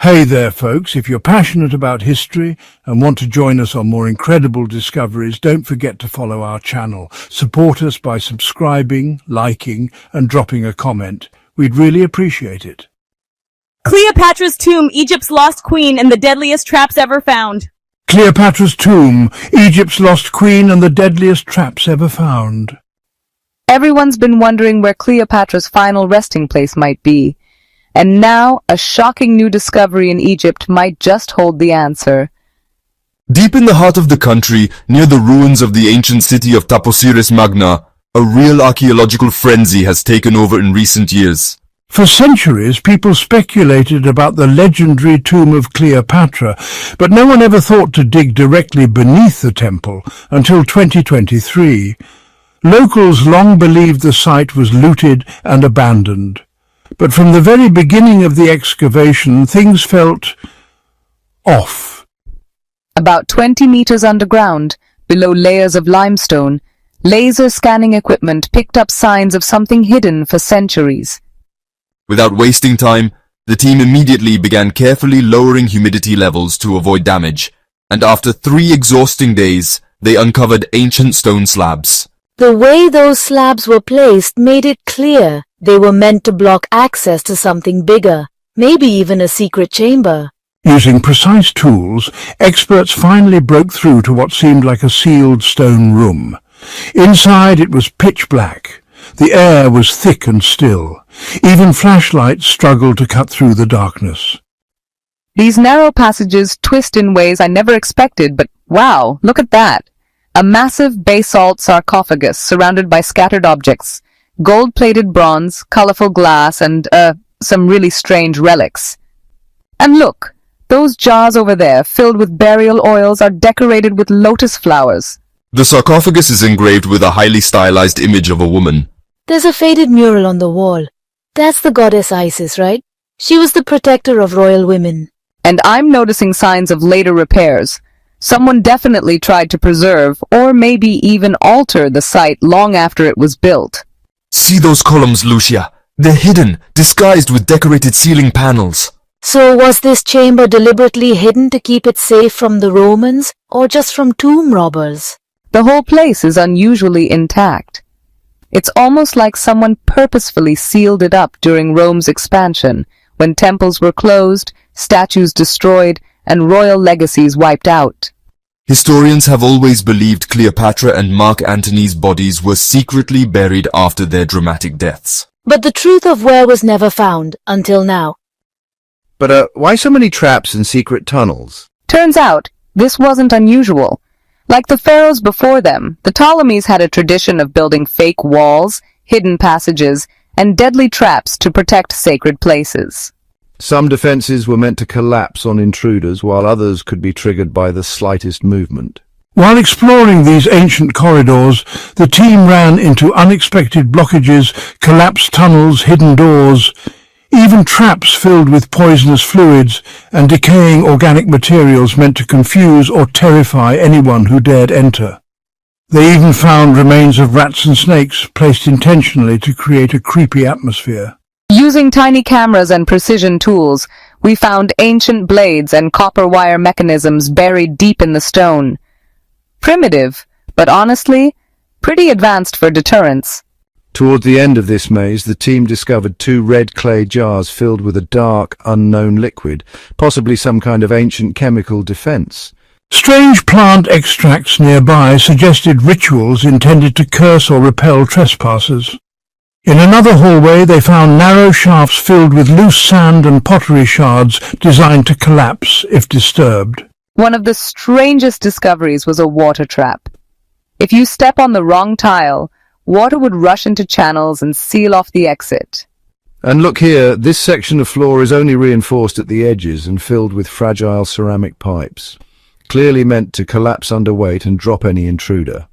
Hey there, folks. If you're passionate about history and want to join us on more incredible discoveries, don't forget to follow our channel. Support us by subscribing, liking, and dropping a comment. We'd really appreciate it. Cleopatra's tomb, Egypt's lost queen, and the deadliest traps ever found. Cleopatra's tomb, Egypt's lost queen and the deadliest traps ever found. Everyone's been wondering where Cleopatra's final resting place might be. And now, a shocking new discovery in Egypt might just hold the answer. Deep in the heart of the country, near the ruins of the ancient city of Taposiris Magna, a real archaeological frenzy has taken over in recent years. For centuries, people speculated about the legendary tomb of Cleopatra, but no one ever thought to dig directly beneath the temple until 2023. Locals long believed the site was looted and abandoned. But from the very beginning of the excavation, things felt off. About 20 meters underground, below layers of limestone, laser scanning equipment picked up signs of something hidden for centuries. Without wasting time, the team immediately began carefully lowering humidity levels to avoid damage, and after 3 exhausting days, they uncovered ancient stone slabs. The way those slabs were placed made it clear they were meant to block access to something bigger, maybe even a secret chamber. Using precise tools, experts finally broke through to what seemed like a sealed stone room. Inside it was pitch black. The air was thick and still. Even flashlights struggled to cut through the darkness. These narrow passages twist in ways I never expected, but wow, look at that! A massive basalt sarcophagus surrounded by scattered objects. Gold-plated bronze, colorful glass, and, some really strange relics. And look, those jars over there, filled with burial oils, are decorated with lotus flowers. The sarcophagus is engraved with a highly stylized image of a woman. There's a faded mural on the wall. That's the goddess Isis, right? She was the protector of royal women. And I'm noticing signs of later repairs. Someone definitely tried to preserve, or maybe even alter the site long after it was built. See those columns, Lucia. They're hidden, disguised with decorated ceiling panels. So was this chamber deliberately hidden to keep it safe from the Romans, or just from tomb robbers? The whole place is unusually intact. It's almost like someone purposefully sealed it up during Rome's expansion, when temples were closed, statues destroyed, and royal legacies wiped out. Historians have always believed Cleopatra and Mark Antony's bodies were secretly buried after their dramatic deaths. But the truth of where was never found, until now. But why so many traps and secret tunnels? Turns out, this wasn't unusual. Like the pharaohs before them, the Ptolemies had a tradition of building fake walls, hidden passages, and deadly traps to protect sacred places. Some defenses were meant to collapse on intruders, while others could be triggered by the slightest movement. While exploring these ancient corridors, the team ran into unexpected blockages, collapsed tunnels, hidden doors, even traps filled with poisonous fluids and decaying organic materials meant to confuse or terrify anyone who dared enter. They even found remains of rats and snakes placed intentionally to create a creepy atmosphere. Using tiny cameras and precision tools, we found ancient blades and copper wire mechanisms buried deep in the stone. Primitive, but honestly, pretty advanced for deterrence. Toward the end of this maze, the team discovered 2 red clay jars filled with a dark, unknown liquid, possibly some kind of ancient chemical defense. Strange plant extracts nearby suggested rituals intended to curse or repel trespassers. In another hallway, they found narrow shafts filled with loose sand and pottery shards designed to collapse if disturbed. One of the strangest discoveries was a water trap. If you step on the wrong tile, water would rush into channels and seal off the exit. And look here, this section of floor is only reinforced at the edges and filled with fragile ceramic pipes, clearly meant to collapse under weight and drop any intruder.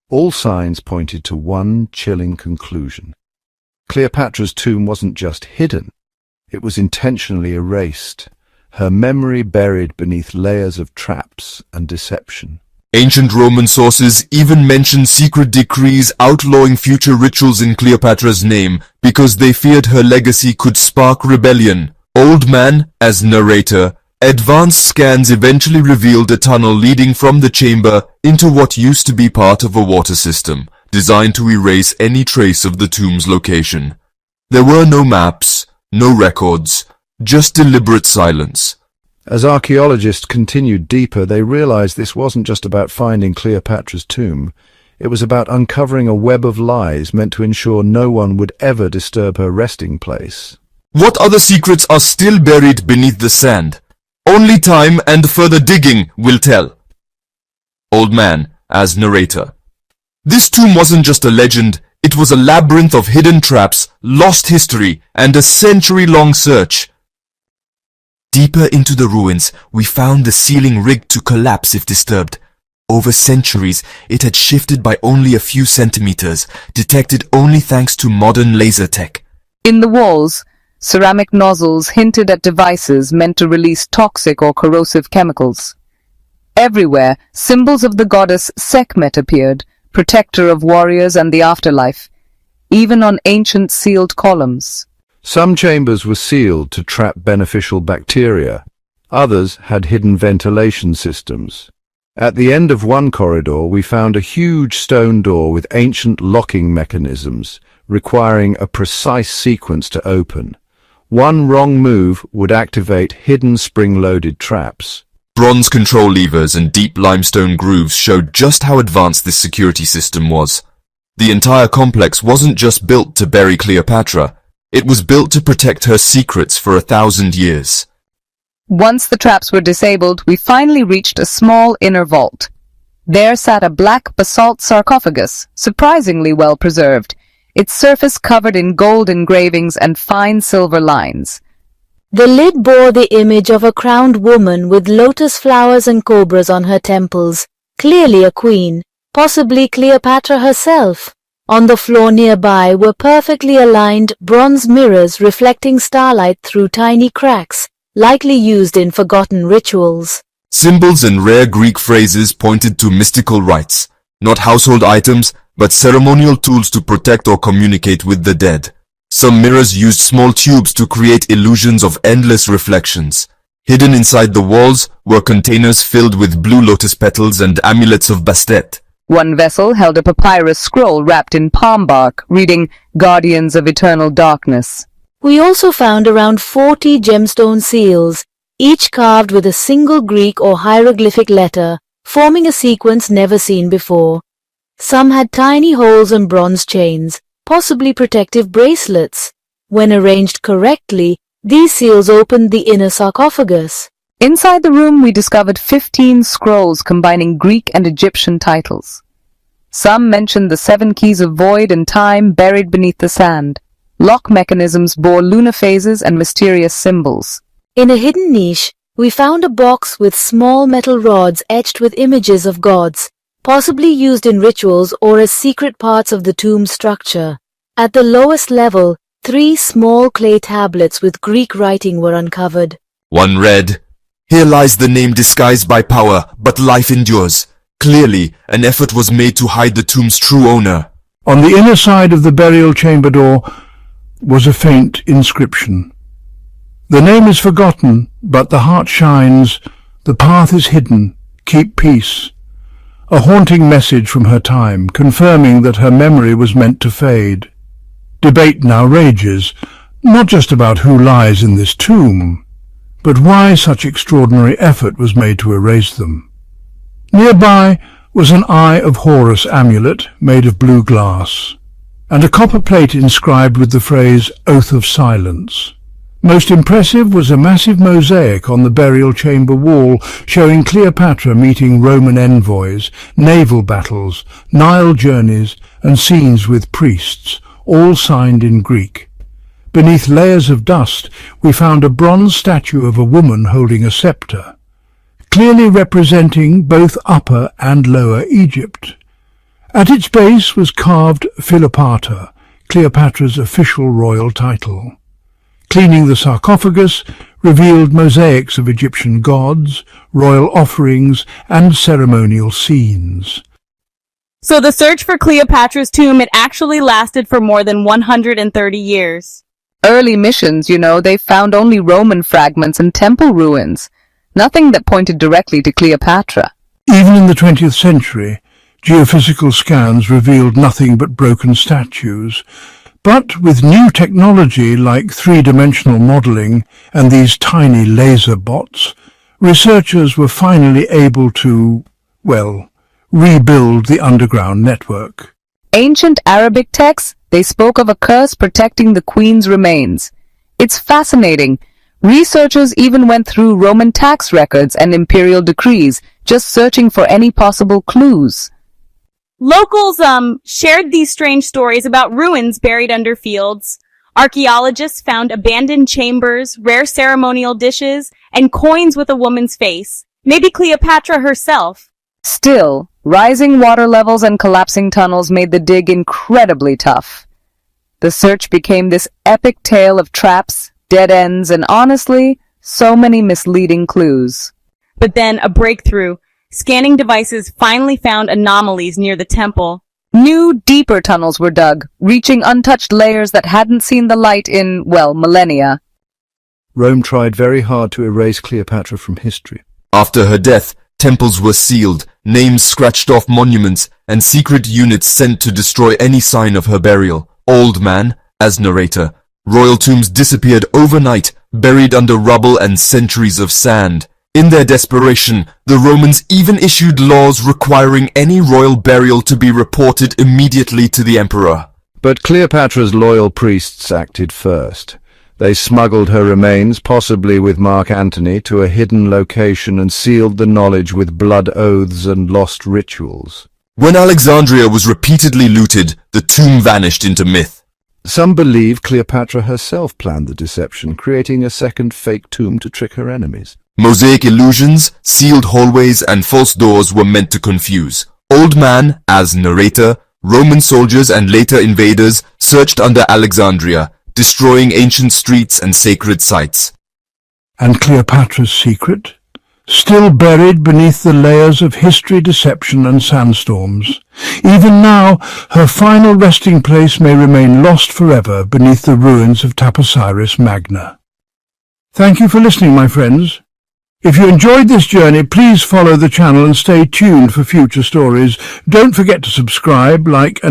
All signs pointed to one chilling conclusion. Cleopatra's tomb wasn't just hidden, it was intentionally erased, her memory buried beneath layers of traps and deception. Ancient Roman sources even mention secret decrees outlawing future rituals in Cleopatra's name because they feared her legacy could spark rebellion Old Man as narrator. Advanced scans eventually revealed a tunnel leading from the chamber into what used to be part of a water system, designed to erase any trace of the tomb's location. There were no maps, no records, just deliberate silence. As archaeologists continued deeper, they realized this wasn't just about finding Cleopatra's tomb. It was about uncovering a web of lies meant to ensure no one would ever disturb her resting place. What other secrets are still buried beneath the sand? Only time and further digging will tell. Old Man as narrator. This tomb wasn't just a legend, it was a labyrinth of hidden traps, lost history, and a century-long search. Deeper into the ruins, we found the ceiling rigged to collapse if disturbed. Over centuries, it had shifted by only a few centimeters, detected only thanks to modern laser tech. In the walls, ceramic nozzles hinted at devices meant to release toxic or corrosive chemicals. Everywhere, symbols of the goddess Sekhmet appeared, protector of warriors and the afterlife, even on ancient sealed columns. Some chambers were sealed to trap beneficial bacteria. Others had hidden ventilation systems. At the end of one corridor, we found a huge stone door with ancient locking mechanisms, requiring a precise sequence to open. One wrong move would activate hidden spring-loaded traps. Bronze control levers and deep limestone grooves showed just how advanced this security system was. The entire complex wasn't just built to bury Cleopatra, it was built to protect her secrets for 1,000 years. Once the traps were disabled, we finally reached a small inner vault. There sat a black basalt sarcophagus, surprisingly well preserved, its surface covered in gold engravings and fine silver lines. The lid bore the image of a crowned woman with lotus flowers and cobras on her temples, clearly a queen, possibly Cleopatra herself. On the floor nearby were perfectly aligned bronze mirrors reflecting starlight through tiny cracks, likely used in forgotten rituals. Symbols and rare Greek phrases pointed to mystical rites, not household items, but ceremonial tools to protect or communicate with the dead. Some mirrors used small tubes to create illusions of endless reflections. Hidden inside the walls were containers filled with blue lotus petals and amulets of Bastet. One vessel held a papyrus scroll wrapped in palm bark, reading, "Guardians of Eternal Darkness." We also found around 40 gemstone seals, each carved with a single Greek or hieroglyphic letter, forming a sequence never seen before. Some had tiny holes and bronze chains, possibly protective bracelets. When arranged correctly, these seals opened the inner sarcophagus. Inside the room, we discovered 15 scrolls combining Greek and Egyptian titles. Some mentioned the 7 keys of void and time buried beneath the sand. Lock mechanisms bore lunar phases and mysterious symbols. In a hidden niche, we found a box with small metal rods etched with images of gods, possibly used in rituals or as secret parts of the tomb structure. At the lowest level, 3 small clay tablets with Greek writing were uncovered. One read, "Here lies the name disguised by power, but life endures." Clearly, an effort was made to hide the tomb's true owner. On the inner side of the burial chamber door was a faint inscription. "The name is forgotten, but the heart shines. The path is hidden. Keep peace." A haunting message from her time, confirming that her memory was meant to fade. Debate now rages, not just about who lies in this tomb, but why such extraordinary effort was made to erase them. Nearby was an Eye of Horus amulet made of blue glass, and a copper plate inscribed with the phrase "Oath of Silence." Most impressive was a massive mosaic on the burial chamber wall showing Cleopatra meeting Roman envoys, naval battles, Nile journeys, and scenes with priests, all signed in Greek. Beneath layers of dust, we found a bronze statue of a woman holding a scepter, clearly representing both Upper and Lower Egypt. At its base was carved Philopater, Cleopatra's official royal title. Cleaning the sarcophagus revealed mosaics of Egyptian gods, royal offerings, and ceremonial scenes. So the search for Cleopatra's tomb, it actually lasted for more than 130 years. Early missions, they found only Roman fragments and temple ruins. Nothing that pointed directly to Cleopatra. Even in the 20th century, geophysical scans revealed nothing but broken statues. But with new technology like three-dimensional modeling and these tiny laser bots, researchers were finally able to, rebuild the underground network. Ancient Arabic texts, they spoke of a curse protecting the queen's remains. It's fascinating. Researchers even went through Roman tax records and imperial decrees, just searching for any possible clues. Locals, shared these strange stories about ruins buried under fields. Archaeologists found abandoned chambers, rare ceremonial dishes, and coins with a woman's face. Maybe Cleopatra herself. Still, rising water levels and collapsing tunnels made the dig incredibly tough. The search became this epic tale of traps, dead ends, and honestly, so many misleading clues. But then a breakthrough. Scanning devices finally found anomalies near the temple. New, deeper tunnels were dug, reaching untouched layers that hadn't seen the light in, millennia. Rome tried very hard to erase Cleopatra from history. After her death, temples were sealed, names scratched off monuments, and secret units sent to destroy any sign of her burial. Old Man, as narrator. Royal tombs disappeared overnight, buried under rubble and centuries of sand. In their desperation, the Romans even issued laws requiring any royal burial to be reported immediately to the emperor. But Cleopatra's loyal priests acted first. They smuggled her remains, possibly with Mark Antony, to a hidden location and sealed the knowledge with blood oaths and lost rituals. When Alexandria was repeatedly looted, the tomb vanished into myth. Some believe Cleopatra herself planned the deception, creating a second fake tomb to trick her enemies. Mosaic illusions, sealed hallways, and false doors were meant to confuse. Old Man, as narrator, Roman soldiers and later invaders searched under Alexandria, destroying ancient streets and sacred sites. And Cleopatra's secret? Still buried beneath the layers of history, deception, and sandstorms. Even now, her final resting place may remain lost forever beneath the ruins of Taposiris Magna. Thank you for listening, my friends. If you enjoyed this journey, please follow the channel and stay tuned for future stories. Don't forget to subscribe, like, and